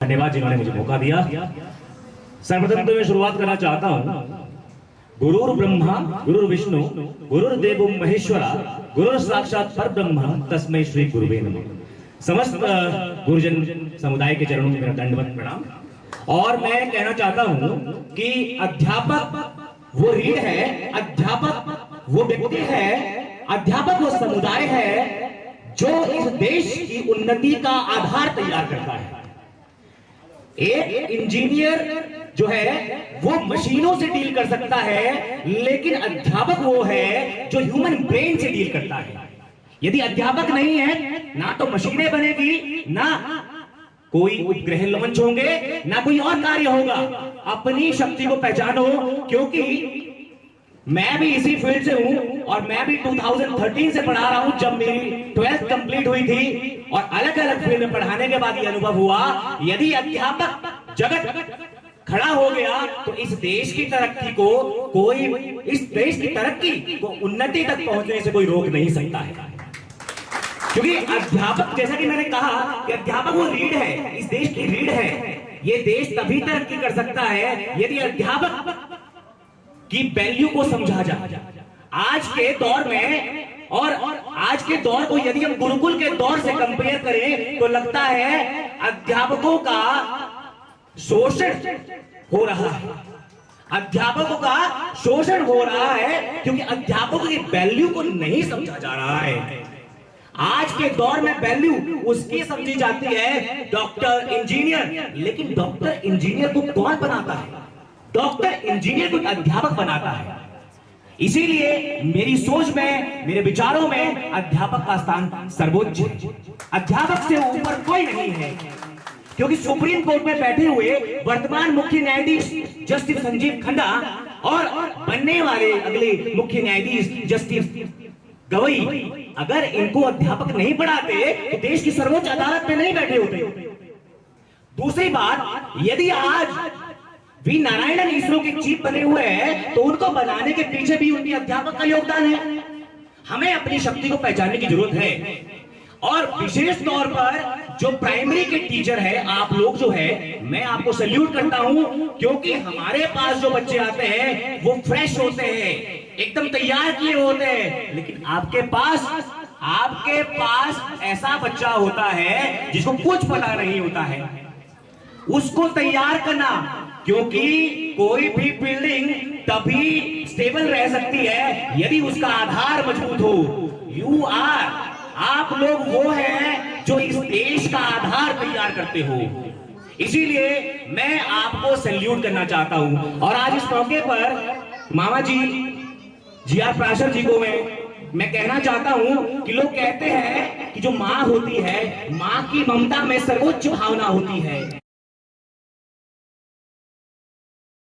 धन्यवाद जिन्होंने मुझे मौका दिया। सर्वप्रथम तो मैं शुरुआत करना चाहता हूँ। गुरुर् ब्रह्मा गुरुर् विष्णु गुरुर्देवो महेश्वरा गुरुर् साक्षात परब्रह्म तस्मै श्री गुरुवे नमः। समस्त गुरुजन समुदाय के चरणों में मेरा दंडवत प्रणाम। और मैं कहना चाहता हूँ कि अध्यापक वो रीढ़ है, अध्यापक वो व्यक्ति है, अध्यापक वो समुदाय है जो इस देश की उन्नति का आधार तैयार करता है। एक इंजीनियर जो है वो मशीनों से डील कर सकता है, लेकिन अध्यापक वो है जो ह्यूमन ब्रेन से डील करता है। यदि अध्यापक नहीं है, ना तो मशीनें बनेगी, ना कोई उपग्रह लॉन्च होंगे, ना कोई और कार्य होगा। अपनी शक्ति को पहचानो, क्योंकि मैं भी इसी फील्ड से हूं और मैं भी 2013 से पढ़ा रहा हूं। जब मेरी 12th कंप्लीट हुई थी और अलग अलग फील्ड में पढ़ाने के बाद ये अनुभव हुआ, यदि अध्यापक जगत खड़ा हो गया तो इस देश की तरक्की को कोई, इस देश की तरक्की को उन्नति तक पहुंचने से कोई रोक नहीं सकता है। क्योंकि अध्यापक, जैसा कि मैंने कहा कि अध्यापक वो रीढ़ है, इस देश की रीढ़ है। ये देश तभी तरक्की कर सकता है यदि अध्यापक की वैल्यू को समझा जाए। आज के दौर में और आज के दौर को यदि हम गुरुकुल के दौर से कंपेयर करें तो लगता है अध्यापकों का शोषण हो रहा है। अध्यापकों का शोषण हो रहा है क्योंकि अध्यापकों की वैल्यू को नहीं समझा जा रहा है। आज के दौर में वैल्यू उसकी समझी जाती है डॉक्टर, इंजीनियर, लेकिन डॉक्टर इंजीनियर को कौन बनाता है? डॉक्टर इंजीनियर को अध्यापक बनाता है। इसीलिए मेरी सोच में, मेरे विचारों में अध्यापक का स्थान सर्वोच्च है। अध्यापक से ऊपर कोई नहीं है, क्योंकि सुप्रीम कोर्ट में बैठे हुए वर्तमान मुख्य न्यायाधीश जस्टिस संजीव खन्ना और बनने वाले अगले मुख्य न्यायाधीश जस्टिस गवई, अगर इनको अध्यापक नहीं पढ़ाते तो देश की सर्वोच्च अदालत में नहीं बैठे होते। दूसरी बात, यदि आज वी नारायणन इसरो के चीफ बने हुए हैं तो उनको बनाने के पीछे भी उनके अध्यापक का योगदान है। हमें अपनी शक्ति को पहचानने की जरूरत है। और विशेष तौर पर जो प्राइमरी के टीचर है, आप लोग जो है, मैं आपको सैल्यूट करता हूं, क्योंकि हमारे पास जो बच्चे आते हैं वो फ्रेश होते हैं, एकदम तैयार किए होते हैं। लेकिन आपके पास ऐसा बच्चा होता है जिसको कुछ पता नहीं होता है। उसको तैयार करना, क्योंकि कोई भी बिल्डिंग तभी स्टेबल रह सकती है यदि उसका आधार मजबूत हो। आप लोग वो हैं जो इस देश का आधार तैयार करते हो। इसीलिए मैं आपको सैल्यूट करना चाहता हूं। और आज इस मौके पर मामा जी आर प्राशर जी को मैं कहना चाहता हूं कि लोग कहते हैं कि जो माँ होती है, माँ की ममता में सर्वोच्च भावना होती है।